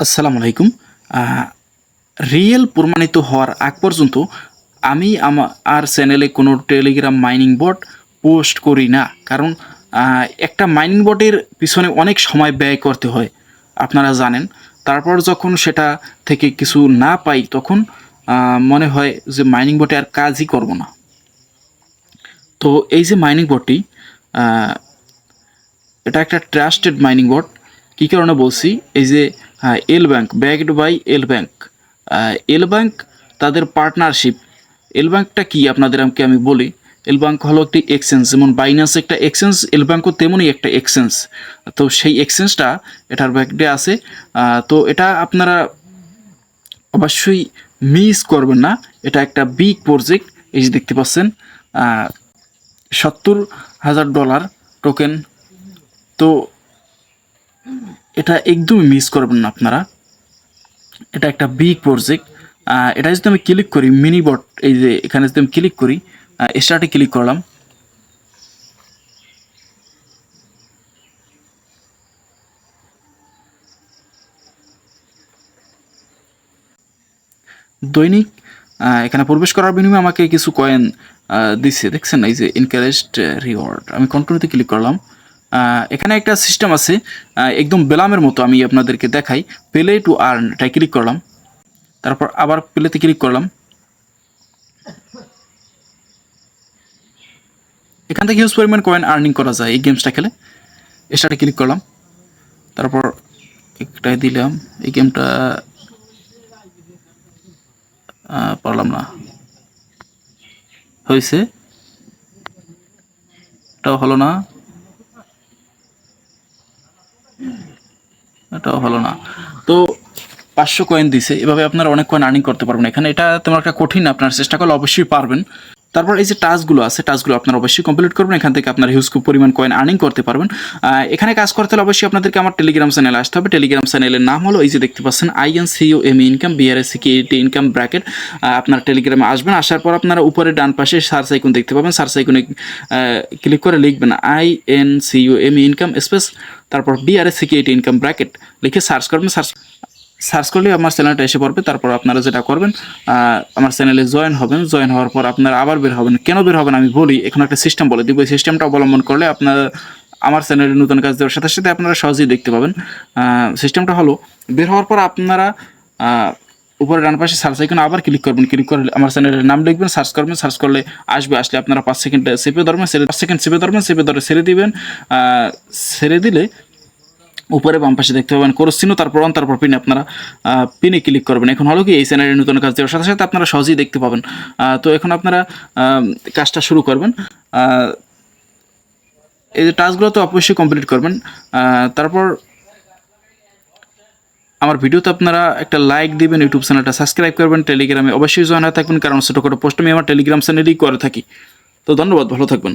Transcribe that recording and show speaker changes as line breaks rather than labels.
আসসালামু আলাইকুম। রিয়েল প্রমাণিত হওয়ার আগ পর্যন্ত আমি আমার চ্যানেলে কোনো টেলিগ্রাম মাইনিং বট পোস্ট করি না। কারণ একটা মাইনিং বটের পিছনে অনেক সময় ব্যয় করতে হয়, আপনারা জানেন। তারপর যখন সেটা থেকে কিছু না পাই তখন মনে হয় যে মাইনিং বটে আর কাজই করব না। তো এই যে মাইনিং বটটি, এটা একটা ট্রাস্টেড মাইনিং বট। কী কারণে বলছি, এই যে L bank, backed by L bank. L bank তাদের পার্টনারশিপ। এল ব্যাংকটা কী আপনাদেরকে আমি বলি। এল ব্যাংক হলো একটি এক্সচেঞ্জ, যেমন বাইন্যান্স একটা এক্সচেঞ্জ, এল ব্যাংকও তেমনই একটা এক্সচেঞ্জ। তো সেই এক্সচেঞ্জটা এটার ব্যাকডে আছে। তো এটা আপনারা অবশ্যই মিস করবেন না। এটা একটা বিগ প্রজেক্ট। এই যে দেখতে পাচ্ছেন, $70,000 টোকেন। তো এটা একদমই মিস করবেন না আপনারা। এটা একটা বিগ প্রজেক্ট। এটা যদি আমি ক্লিক করি মিনি বট, এই যে এখানে যদি আমি ক্লিক করি, স্টার্টে ক্লিক করলাম, দৈনিক এখানে প্রবেশ করার বিনিময়ে আমাকে কিছু কয়েন দিচ্ছে, দেখছেন এই যে ইনকারেস্ট রিওয়ার্ড। আমি কন্টিনিউতে ক্লিক করলাম। এখানে একটা সিস্টেম আছে, একদম বেলামের মতো। আমি আপনাদেরকে দেখাই, প্লে টু আর্ন, এটাই ক্লিক করলাম। তারপর আবার প্লেতে ক্লিক করলাম। এখান থেকে হিউজ পরিমাণ কয়েন আর্নিং করা যায় এই গেমসটা খেলে। স্টার্টে ক্লিক করলাম, তারপর একটাই দিলাম। এই গেমটা পারলাম না, হয়েছে, এটাও হলো না, এটাও হলো না। তো 500 কয়েন দিছে। এভাবে আপনারা অনেক কয়েন আর্নিং করতে পারবেন এখানে। এটা তেমন একটা কঠিন না, আপনার চেষ্টা করলে অবশ্যই পারবেন। তারপর এই যে টাস্কগুলো আছে, টাস্কগুলো আপনারা অবশ্যই কমপ্লিট করবেন। এখান থেকে আপনারা হিউজ পরিমাণ কয়েন আর্নিং করতে পারবেন। এখানে কাজ করতে হলে অবশ্যই আপনাদেরকে আমার টেলিগ্রাম চ্যানেলে আসতে হবে। টেলিগ্রাম চ্যানেলের নাম হলো, এই যে দেখতে পাচ্ছেন, INCOM income, BRSCKT income bracket. আপনার টেলিগ্রামে আসবেন। আসার পর আপনারা উপরে ডান পাশে সার্চ আইকন দেখতে পাবেন। সার্চ আইকনে ক্লিক করে লিখবেন INCOM ইনকাম স্পেস, তারপর BRSCKT ইনকাম ব্র্যাকেট লিখে সার্চ করবেন। সার্চ করলে আমার চ্যানেলটা এসে পড়বে। তারপর আপনারা যেটা করবেন, আমার চ্যানেলে জয়েন হবেন। জয়েন হওয়ার পর আপনারা আবার বের হবেন। কেন বের হবেন আমি বলি, এখন একটা সিস্টেম বলে দিব। এই সিস্টেমটা অবলম্বন করলে আপনারা আমার চ্যানেলে নতুন কাজ দেওয়ার সাথে সাথে আপনারা সহজেই দেখতে পাবেন। সিস্টেমটা হলো, বের হওয়ার পর আপনারা উপরে ডান পাশে সার্চ আইকনে আবার ক্লিক করবেন। ক্লিক করে আমার চ্যানেলের নাম লিখবেন, সার্চ করবেন। সার্চ করলে আসবে। আসলে আপনারা 5 সেকেন্ড চেপে ধরবেন, 5 সেকেন্ড চেপে ধরবেন, চেপে ধরে ছেড়ে দিবেন। ছেড়ে দিলে উপরে বাম পাশে দেখতে পাবেন ক্রস চিহ্ন, তারপর অন, তারপর পিনে আপনারা পিনে ক্লিক করবেন। এখন হলো কি, এই চ্যানেলের নতুন কাজ দেওয়ার সাথে সাথে আপনারা সহজেই দেখতে পাবেন। তো এখন আপনারা কাজটা শুরু করবেন। এই যে টাস্কগুলো তো অবশ্যই কমপ্লিট করবেন। তারপর আমার ভিডিওতে আপনারা একটা লাইক দিবেন, ইউটিউব চ্যানেলটা সাবস্ক্রাইব করবেন, টেলিগ্রামে অবশ্যই জয়েন হয়ে থাকবেন, কারণ ছোটো করে পোস্ট আমি আমার টেলিগ্রাম চ্যানেলেই করে থাকি। তো ধন্যবাদ, ভালো থাকবেন।